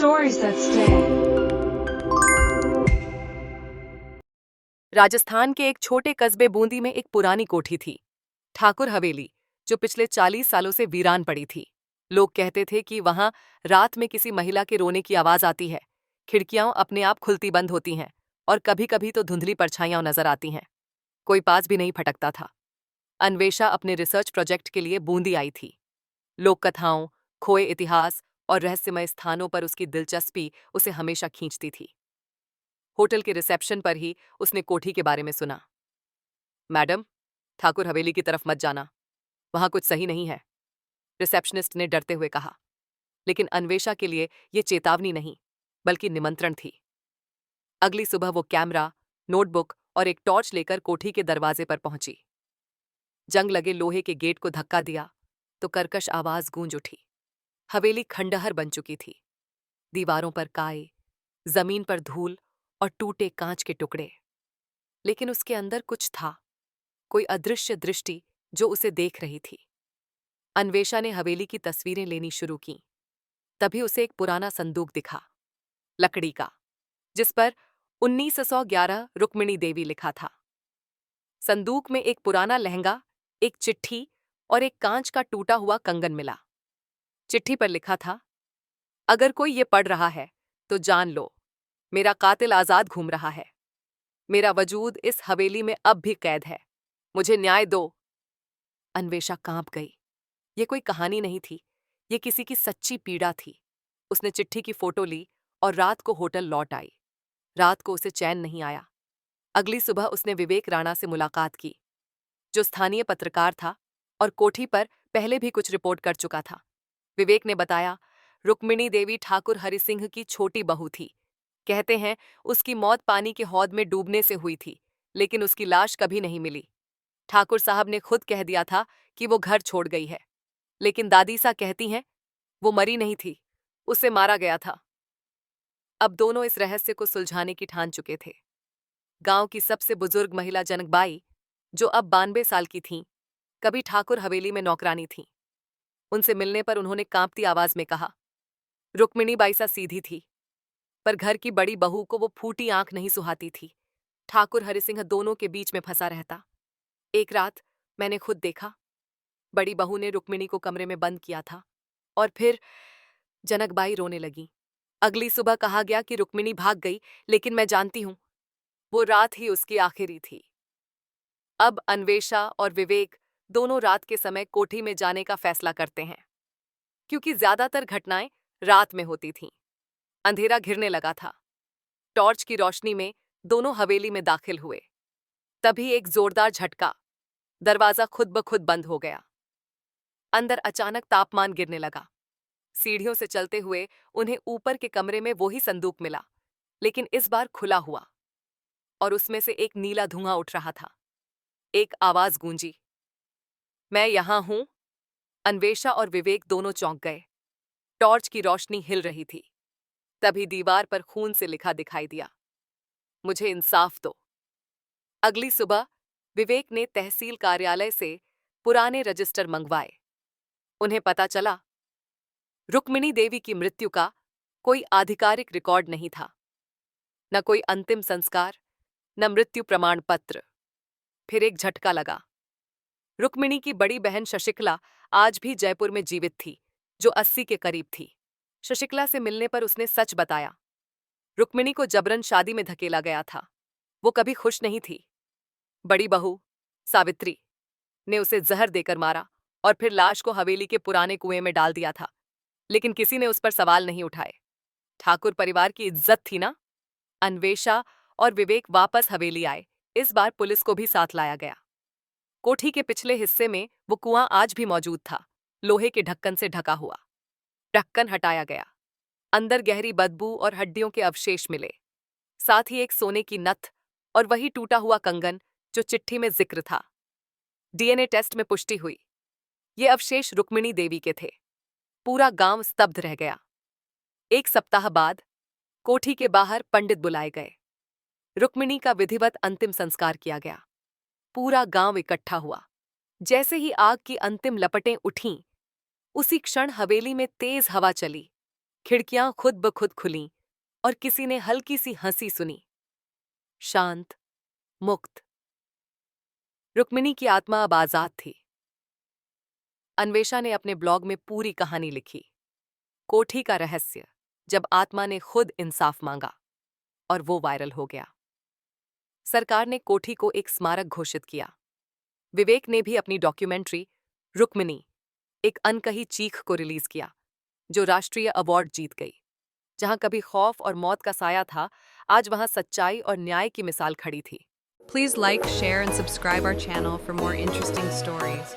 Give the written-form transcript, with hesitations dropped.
Stories that stay. Rajasthan के एक छोटे कस्बे बूंदी में एक पुरानी कोठी थी, ठाकुर हवेली, जो पिछले 40 सालों से वीरान पड़ी थी। लोग कहते थे कि वहां रात में किसी महिला के रोने की आवाज आती है, खिड़कियां अपने आप खुलती बंद होती हैं और कभी कभी तो धुंधली परछाइयां नजर आती हैं। कोई पास भी नहीं फटकता था। अन्वेषा अपने रिसर्च प्रोजेक्ट के लिए बूंदी आई थी। लोक कथाओं, खोए इतिहास और रहस्यमय स्थानों पर उसकी दिलचस्पी उसे हमेशा खींचती थी। होटल के रिसेप्शन पर ही उसने कोठी के बारे में सुना। मैडम, ठाकुर हवेली की तरफ मत जाना, वहां कुछ सही नहीं है, रिसेप्शनिस्ट ने डरते हुए कहा। लेकिन अन्वेषा के लिए यह चेतावनी नहीं, बल्कि निमंत्रण थी। अगली सुबह वो कैमरा, नोटबुक और एक टॉर्च लेकर कोठी के दरवाजे पर पहुंची। जंग लगे लोहे के गेट को धक्का दिया तो कर्कश आवाज गूंज उठी। हवेली खंडहर बन चुकी थी। दीवारों पर काई, जमीन पर धूल और टूटे कांच के टुकड़े। लेकिन उसके अंदर कुछ था, कोई अदृश्य दृष्टि जो उसे देख रही थी। अन्वेषा ने हवेली की तस्वीरें लेनी शुरू की। तभी उसे एक पुराना संदूक दिखा, लकड़ी का, जिस पर 1911 रुक्मिणी देवी लिखा था। संदूक में एक पुराना लहंगा, एक चिट्ठी और एक कांच का टूटा हुआ कंगन मिला। चिट्ठी पर लिखा था, अगर कोई ये पढ़ रहा है तो जान लो, मेरा कातिल आजाद घूम रहा है। मेरा वजूद इस हवेली में अब भी कैद है। मुझे न्याय दो। अन्वेषा कांप गई। ये कोई कहानी नहीं थी, ये किसी की सच्ची पीड़ा थी। उसने चिट्ठी की फोटो ली और रात को होटल लौट आई। रात को उसे चैन नहीं आया। अगली सुबह उसने विवेक राणा से मुलाकात की, जो स्थानीय पत्रकार था और कोठी पर पहले भी कुछ रिपोर्ट कर चुका था। विवेक ने बताया, रुक्मिणी देवी ठाकुर हरिसिंह की छोटी बहू थी। कहते हैं उसकी मौत पानी के हौद में डूबने से हुई थी, लेकिन उसकी लाश कभी नहीं मिली। ठाकुर साहब ने खुद कह दिया था कि वो घर छोड़ गई है, लेकिन दादी सा कहती हैं वो मरी नहीं थी, उसे मारा गया था। अब दोनों इस रहस्य को सुलझाने की ठान चुके थे। गांव की सबसे बुजुर्ग महिला जनकबाई, जो अब 92 साल की थीं, कभी ठाकुर हवेली में नौकरानी थीं। उनसे मिलने पर उन्होंने कांपती आवाज में कहा, रुक्मिणी बाई सा सीधी थी, पर घर की बड़ी बहू को वो फूटी आंख नहीं सुहाती थी। ठाकुर हरिसिंह दोनों के बीच में फंसा रहता। एक रात मैंने खुद देखा, बड़ी बहू ने रुक्मिणी को कमरे में बंद किया था और फिर जनकबाई रोने लगी। अगली सुबह कहा गया कि रुक्मिणी भाग गई, लेकिन मैं जानती हूं, वो रात ही उसकी आखिरी थी। अब अन्वेषा और विवेक दोनों रात के समय कोठी में जाने का फैसला करते हैं, क्योंकि ज्यादातर घटनाएं रात में होती थीं। अंधेरा घिरने लगा था। टॉर्च की रोशनी में दोनों हवेली में दाखिल हुए। तभी एक जोरदार झटका, दरवाजा खुद ब खुद बंद हो गया। अंदर अचानक तापमान गिरने लगा। सीढ़ियों से चलते हुए उन्हें ऊपर के कमरे में वही संदूक मिला, लेकिन इस बार खुला हुआ, और उसमें से एक नीला धुआं उठ रहा था। एक आवाज गूंजी, मैं यहां हूं। अन्वेषा और विवेक दोनों चौंक गए। टॉर्च की रोशनी हिल रही थी। तभी दीवार पर खून से लिखा दिखाई दिया, मुझे इंसाफ दो। अगली सुबह विवेक ने तहसील कार्यालय से पुराने रजिस्टर मंगवाए। उन्हें पता चला, रुक्मिणी देवी की मृत्यु का कोई आधिकारिक रिकॉर्ड नहीं था। न कोई अंतिम संस्कार, न मृत्यु प्रमाण पत्र। फिर एक झटका लगा। रुक्मिणी की बड़ी बहन शशिकला आज भी जयपुर में जीवित थी, जो 80 के करीब थी। शशिकला से मिलने पर उसने सच बताया। रुक्मिणी को जबरन शादी में धकेला गया था। वो कभी खुश नहीं थी। बड़ी बहू सावित्री ने उसे जहर देकर मारा और फिर लाश को हवेली के पुराने कुएं में डाल दिया था, लेकिन किसी ने उस पर सवाल नहीं उठाए। ठाकुर परिवार की इज्जत थी ना। अन्वेषा और विवेक वापस हवेली आए। इस बार पुलिस को भी साथ लाया गया। कोठी के पिछले हिस्से में वो कुआं आज भी मौजूद था, लोहे के ढक्कन से ढका हुआ। ढक्कन हटाया गया। अंदर गहरी बदबू और हड्डियों के अवशेष मिले, साथ ही एक सोने की नथ और वही टूटा हुआ कंगन जो चिट्ठी में जिक्र था। डीएनए टेस्ट में पुष्टि हुई, ये अवशेष रुक्मिणी देवी के थे। पूरा गांव स्तब्ध रह गया। एक सप्ताह बाद कोठी के बाहर पंडित बुलाए गए। रुक्मिणी का विधिवत अंतिम संस्कार किया गया। पूरा गांव इकट्ठा हुआ। जैसे ही आग की अंतिम लपटें उठीं, उसी क्षण हवेली में तेज हवा चली। खिड़कियां खुद ब खुद खुलीं और किसी ने हल्की सी हंसी सुनी। शांत, मुक्त। रुक्मिणी की आत्मा अब आजाद थी। अन्वेषा ने अपने ब्लॉग में पूरी कहानी लिखी, कोठी का रहस्य, जब आत्मा ने खुद इंसाफ मांगा, और वो वायरल हो गया। सरकार ने कोठी को एक स्मारक घोषित किया। विवेक ने भी अपनी डॉक्यूमेंट्री रुक्मिणी, एक अनकही चीख को रिलीज किया, जो राष्ट्रीय अवार्ड जीत गई। जहां कभी खौफ और मौत का साया था, आज वहां सच्चाई और न्याय की मिसाल खड़ी थी। Please like, share, and subscribe our channel for more interesting stories.